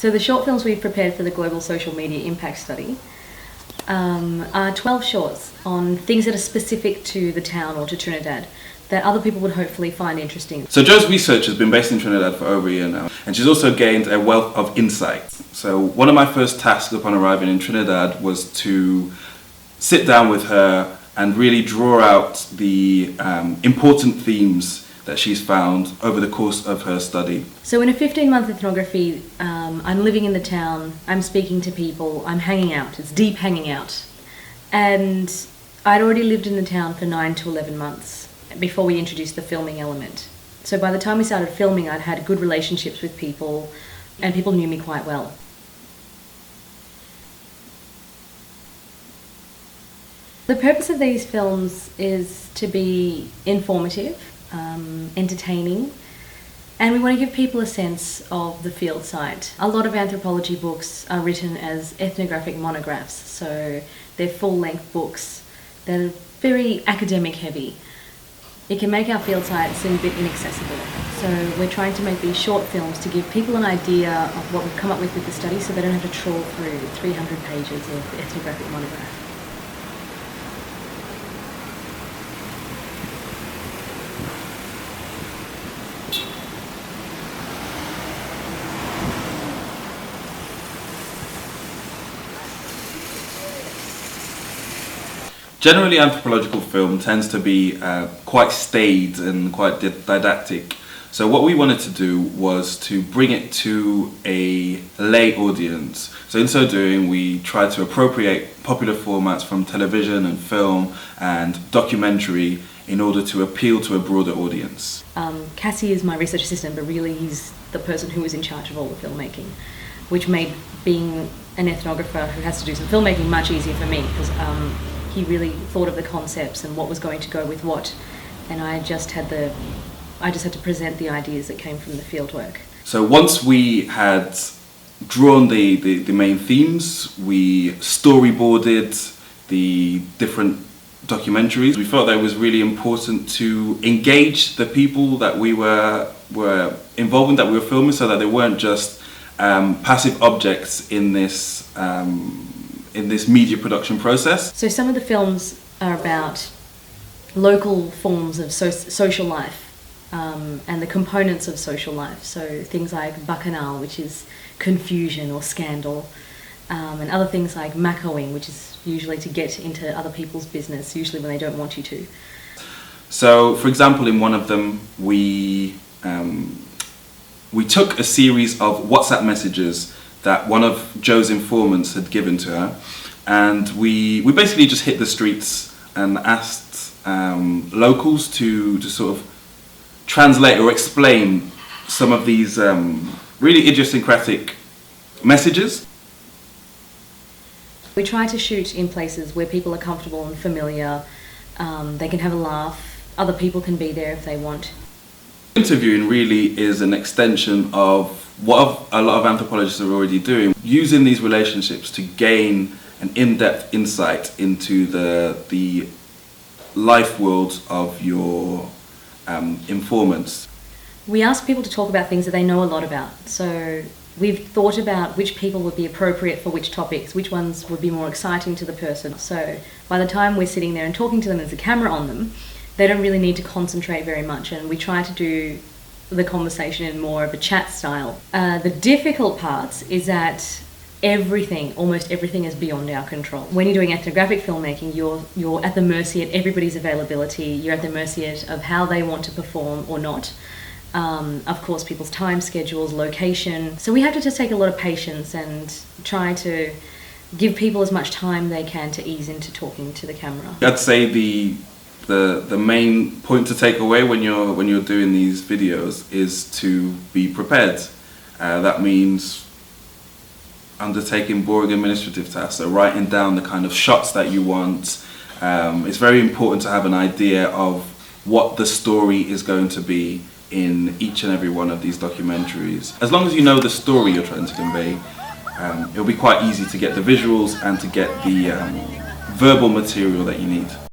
So the short films we've prepared for the Global Social Media Impact Study are 12 shorts on things that are specific to the town or to Trinidad that other people would hopefully find interesting. So Jo's research has been based in Trinidad for over a year now, and she's also gained a wealth of insight. So one of my first tasks upon arriving in Trinidad was to sit down with her and really draw out the important themes that she's found over the course of her study. So in a 15-month ethnography, I'm living in the town, I'm speaking to people, I'm hanging out, it's deep hanging out. And I'd already lived in the town for 9 to 11 months before we introduced the filming element. So by the time we started filming, I'd had good relationships with people and people knew me quite well. The purpose of these films is to be informative, entertaining, and we want to give people a sense of the field site. A lot of anthropology books are written as ethnographic monographs, so they're full-length books that are very academic heavy. It can make our field site seem a bit inaccessible. So we're trying to make these short films to give people an idea of what we've come up with the study so they don't have to trawl through 300 pages of ethnographic monograph. Generally, anthropological film tends to be quite staid and quite didactic. So what we wanted to do was to bring it to a lay audience. So in so doing, we tried to appropriate popular formats from television and film and documentary in order to appeal to a broader audience. Cassie is my research assistant, but really he's the person who was in charge of all the filmmaking, which made being an ethnographer who has to do some filmmaking much easier for me, because he really thought of the concepts and what was going to go with what, and I just had to present the ideas that came from the field work. So once we had drawn the main themes, we storyboarded the different documentaries. We felt that it was really important to engage the people that we were involved in, that we were filming, so that they weren't just passive objects in this media production process. So some of the films are about local forms of social life and the components of social life. So things like bacchanal, which is confusion or scandal, and other things like macoing, which is usually to get into other people's business, usually when they don't want you to. So, for example, in one of them, we took a series of WhatsApp messages that one of Jo's informants had given to her, and we basically just hit the streets and asked locals to sort of translate or explain some of these really idiosyncratic messages. We try to shoot in places where people are comfortable and familiar, they can have a laugh, other people can be there if they want. Interviewing really is an extension of what a lot of anthropologists are already doing, using these relationships to gain an in-depth insight into the life world of your informants. We ask people to talk about things that they know a lot about. So we've thought about which people would be appropriate for which topics, which ones would be more exciting to the person. So by the time we're sitting there and talking to them, there's a camera on them, they don't really need to concentrate very much, and we try to do the conversation in more of a chat style. The difficult parts is that almost everything is beyond our control. When you're doing ethnographic filmmaking, you're at the mercy of everybody's availability, you're at the mercy of how they want to perform or not. Of course, people's time schedules, location. So we have to just take a lot of patience and try to give people as much time they can to ease into talking to the camera. I'd say the main point to take away when you're doing these videos is to be prepared. That means undertaking boring administrative tasks, so writing down the kind of shots that you want. It's very important to have an idea of what the story is going to be in each and every one of these documentaries. As long as you know the story you're trying to convey, it'll be quite easy to get the visuals and to get the verbal material that you need.